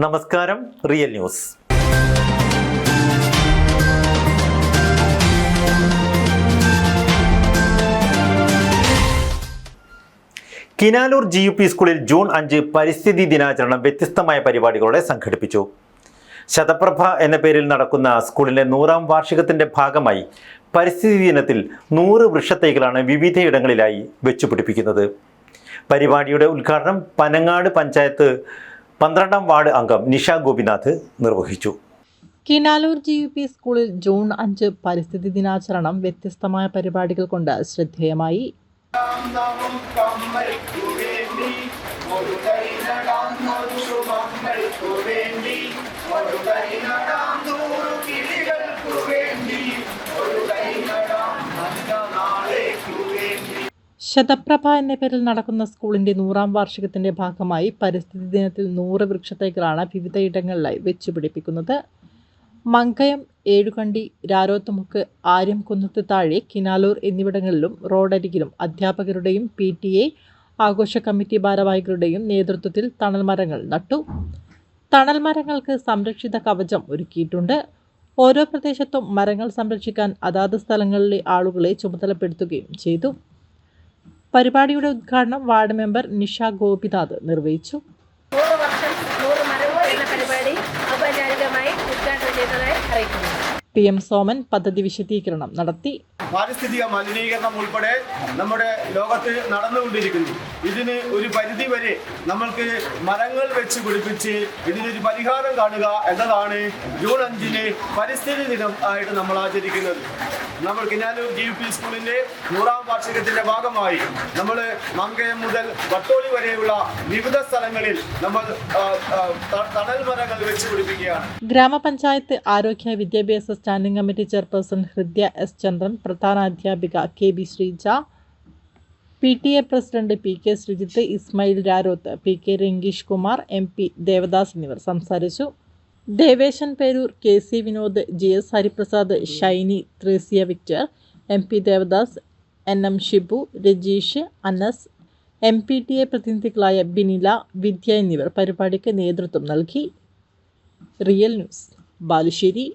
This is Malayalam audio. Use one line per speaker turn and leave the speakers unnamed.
നമസ്കാരം. Real news. കിനാലൂർ GUP സ്കൂളിൽ ജൂൺ 5 പരിസ്ഥിതി ദിനാചരണം വ്യത്യസ്തമായ പരിപാടികളോടെ സംഘടിപ്പിച്ചു. ശതപ്രഭ എന്ന പേരിൽ നടക്കുന്ന സ്കൂളിൻ്റെ 100ാം വാർഷികത്തിൻ്റെ ഭാഗമായി പരിസ്ഥിതി ദിനത്തിൽ 100 വൃക്ഷത്തൈകളാണ് വിവിധയിടങ്ങളിലായി വെച്ചുപിടിപ്പിക്കുന്നത്. പരിപാടിയുടെ ഉദ്ഘാടനം പനങ്ങാട് പഞ്ചായത്ത് 12ാം വാർഡ് അംഗം നിഷ ഗോപിനാഥ് നിർവഹിച്ചു.
കിനാലൂർ GUP സ്കൂളിൽ ജൂൺ 5 പരിസ്ഥിതി ദിനാചരണം വ്യത്യസ്തമായ പരിപാടികൾ കൊണ്ട് ശ്രദ്ധേയമായി. ശതപ്രഭ എന്ന പേരിൽ നടക്കുന്ന സ്കൂളിന്റെ 100ാം വാർഷികത്തിന്റെ ഭാഗമായി പരിസ്ഥിതി ദിനത്തിൽ 100 വൃക്ഷത്തൈകളാണ് വിവിധയിടങ്ങളിലായി വെച്ചുപിടിപ്പിക്കുന്നത്. മങ്കയം, ഏഴുകണ്ടി, രാരോത്തുമുക്ക്, ആര്യംകുന്നത്ത് താഴെ, കിനാലൂർ എന്നിവിടങ്ങളിലും റോഡരികിലും അധ്യാപകരുടെയും PTA ആഘോഷ കമ്മിറ്റി ഭാരവാഹികളുടെയും നേതൃത്വത്തിൽ തണൽ മരങ്ങൾ നട്ടു. തണൽ മരങ്ങൾക്ക് സംരക്ഷിത കവചം ഒരുക്കിയിട്ടുണ്ട്. ഓരോ പ്രദേശത്തും മരങ്ങൾ സംരക്ഷിക്കാൻ അതാത് സ്ഥലങ്ങളിലെ ആളുകളെ ചുമതലപ്പെടുത്തുകയും ചെയ്തു. പരിപാടിയുടെ ഉദ്ഘാടനം വാർഡ് മെമ്പർ നിഷ ഗോപിനാഥ് നിർവഹിച്ചു.
100 വർഷം 100 മരങ്ങൾ എന്ന പരിപാടി ഔപചാരികമായി ഉദ്ഘാടനം ചെയ്തതായി അറിയിക്കുന്നു.
PM സോമൻ പദ്ധതി വിശദീകരണം നടത്തി.
പാരിസ്ഥിതിക മലിനീകരണം ഉൾപ്പെടെ നമ്മുടെ ലോകത്ത് നടന്നുകൊണ്ടിരിക്കുന്നു. ഇതിന് ഒരു പരിധി വരെ നമ്മൾക്ക് മരങ്ങൾ വെച്ച് പിടിപ്പിച്ച് ഇതിനൊരു പരിഹാരം കാണുക എന്നതാണ് ജൂൺ 5 പരിസ്ഥിതി ദിനം ആയിട്ട് നമ്മൾ ആചരിക്കുന്നത്. നമ്മൾ കിനാലൂർ GUP സ്കൂളിൻ്റെ 100ാം വാർഷികത്തിൻ്റെ ഭാഗമായി നമ്മൾ മങ്കയം മുതൽ വട്ടോളി വരെയുള്ള വിവിധ സ്ഥലങ്ങളിൽ നമ്മൾ തണൽ മരങ്ങൾ വെച്ച് പിടിപ്പിക്കുകയാണ്.
ഗ്രാമപഞ്ചായത്ത് ആരോഗ്യ വിദ്യാഭ്യാസ standing committee chairperson Hridya S. Chandran, പ്രധാന അധ്യാപിക KB Sreeja, PTA president PK Sreejith, Ismail Raroth, PK Rangeesh Kumar, MP Devadas എന്നിവർ സംസാരിച്ചു. Deveshan Perur, KC Vinod, GS Hariprasad, Shiny, Thresia Victor, MP Devadas, NM Shibu, Rajeesh, Anas, MPTA പ്രതിനിധികളായ ബിനില, വിദ്യ എന്നിവർ പരിപാടിക്ക് നേതൃത്വം നൽകി. Real news, Balussery.